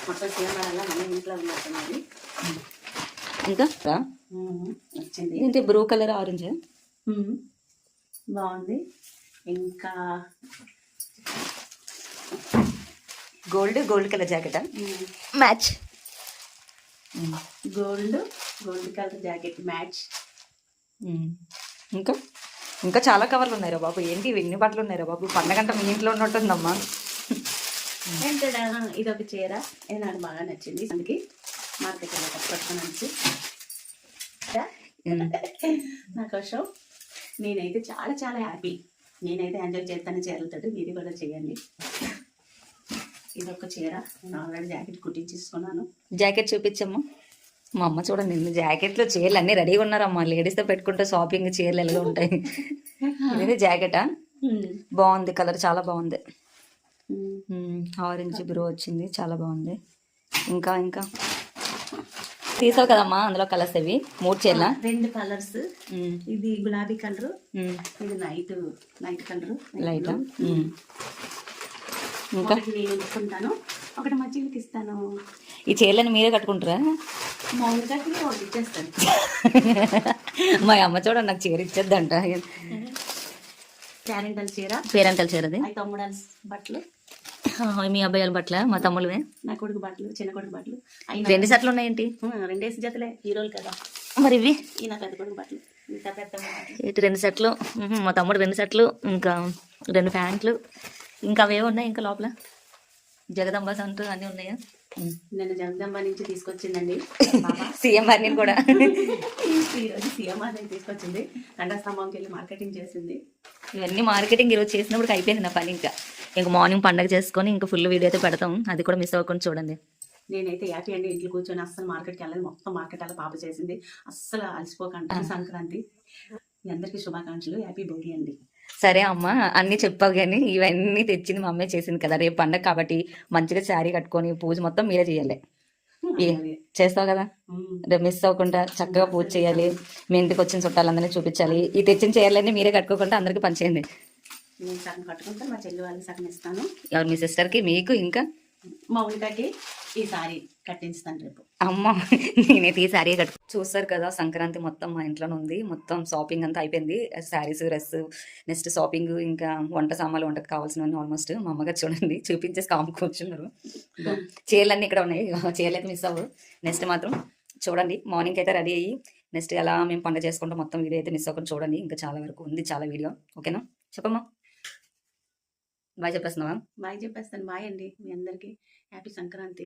మొత్తం సీఎంఆర్ మన ఇంట్లో ఉన్నట్టున్నది. ఇంకా వచ్చింది. ఏంటి బ్లూ కలర్ ఆరెంజ్ బాగుంది. ఇంకా gold colour jacket match. Gold colour jacket match. ఇంకా ఇంకా చాలా కవర్లు ఉన్నాయిరా బాబు. ఏంటి ఎన్ని బట్టలు ఉన్నాయిరా బాబు? పండగంట మీ ఇంట్లో ఉన్నట్టుందమ్మా. ఏంటడా ఇది ఒక చీర నాకు బాగా నచ్చింది. అందుకే మార్కెట్లో పట్టుకొని వచ్చి నా కోసం నేనైతే చాలా చాలా హ్యాపీ. నేనైతే ఎంజాయ్ చేస్తాను చీరలతో. మీరు కూడా చేయండి. ఇది ఒక చీర నేను ఆల్రెడీ జాకెట్ కుట్టించేసుకున్నాను. జాకెట్ చూపించమ్మా. మా అమ్మ చూడండి, నిన్న జాకెట్లో చీరలు అన్నీ రెడీగా ఉన్నారమ్మా. లేడీస్తో పెట్టుకుంటే షాపింగ్ చీరలు ఎలాగో ఉంటాయి. ఇది జాకెటా? బాగుంది, కలర్ చాలా బాగుంది. ఆరెంజ్ బ్రో వచ్చింది, చాలా బాగుంది. ఇంకా ఇంకా తీసావు కదమ్మా, అందులో కలర్స్ అవి 3 చీరల 2 కలర్స్. ఇది గులాబీ కలర్, ఇది నైట్ కలర్ లైట్. ఇంకా నేను ఉంచుకుంటాను, ఒకటి మధ్యలోకి ఇస్తాను. ఈ చీరలను మీరే కట్టుకుంటారా? మామూలుగా ఒకటి ఇచ్చేస్తాను. మా అమ్మ చూడండి, నాకు చీర ఇచ్చేద్దంట. పేరెంటల్ చీరది. తమ్ముడు బట్టలు, మీ అబ్బాయి బట్టల, మా తమ్ముళ్ళవే. నా కొడుకు బట్టలు, చిన్న కొడుకు బట్టలు. 2 సెట్లు ఉన్నాయేంటి? 2 జతలే, హీరోలు కదా మరి. ఇవి ఈ నా పెద్ద కొడుకు బట్టలు. ఇంకా పెద్ద 2 సెట్లు, మా తమ్ముడు 2 సెట్లు, ఇంకా 2 ప్యాంట్లు, ఇంకా అవే ఉన్నాయి. ఇంకా లోపల జగదంబ సంటూ అన్నీ ఉన్నాయా? నన్ను జగదంబ నుంచి తీసుకొచ్చిందండి సీఎంఆర్ నేను కూడా. ఈరోజు సీఎంఆర్ నుంచి తీసుకొచ్చింది. దండస్తంభంకి వెళ్ళి మార్కెటింగ్ చేసింది. ఇవన్నీ మార్కెటింగ్ ఈరోజు చేసినప్పుడు అయిపోయింది నా పని. ఇంకా మార్నింగ్ పండగ చేసుకొని ఇంకా ఫుల్ వీడియో అయితే పెడతాం. అది కూడా మిస్ అవ్వకుండా చూడండి. నేనైతే హ్యాపీ అండి. ఇంట్లో కూర్చొని అస్సలు మార్కెట్కి వెళ్ళాలి. మొత్తం మార్కెట్ అలా పాప చేసింది. అస్సలు అలసిపోకండి. సంక్రాంతి మీ అందరికీ శుభాకాంక్షలు. హ్యాపీ భోగి అండి. సరే అమ్మ, అన్నీ చెప్పావు కానీ ఇవన్నీ తెచ్చింది మా అమ్మే చేసింది కదా. రేపు పండగ కాబట్టి మంచిగా శారీ కట్టుకొని పూజ మొత్తం మీరే చేయాలి. చేస్తావు కదా, రేపు మిస్ అవ్వకుండా చక్కగా పూజ చేయాలి. మీ ఇంటికి వచ్చిన చుట్టాలందరినీ చూపించాలి. ఈ తెచ్చిన చీరలన్నీ మీరే కట్టుకోకుండా అందరికి పంచేయండి. నేను సగం కట్టుకుంటే మా చెల్లి వాళ్ళకి సగం ఇస్తాను. ఎవరు? మీ సిస్టర్కి, మీకు, ఇంకా మా ఊరికాకి ఈ సారీ కట్టించుతాను రేపు. అమ్మ, నేనైతే ఈ శారీ కట్టు. చూస్తారు కదా, సంక్రాంతి మొత్తం మా ఇంట్లోనే ఉంది. మొత్తం షాపింగ్ అంతా అయిపోయింది. శారీస్, డ్రెస్, నెక్స్ట్ షాపింగ్, ఇంకా వంట సామాన్లు, వంటకు కావాల్సినవన్నీ ఆల్మోస్ట్. మా అమ్మగారు చూడండి చూపించేసి కాము కూర్చున్నారు. చీరలన్నీ ఇక్కడ ఉన్నాయి. చీరలు అయితే మిస్ అవ్వవు. నెక్స్ట్ మాత్రం చూడండి, మార్నింగ్ అయితే రెడీ అయ్యి నెక్స్ట్ ఎలా మేము పండుగ చేసుకుంటాం మొత్తం వీడియో అయితే మిస్ అవ్వకుండా చూడండి. ఇంకా చాలా వరకు ఉంది, చాలా వీడియో. ఓకేనా? చెప్పమ్మా. బాయ్ చెప్పేస్తున్నావా? బాయ్ చెప్పేస్తాను. బాయ్ అండి. మీ అందరికీ హ్యాపీ సంక్రాంతి.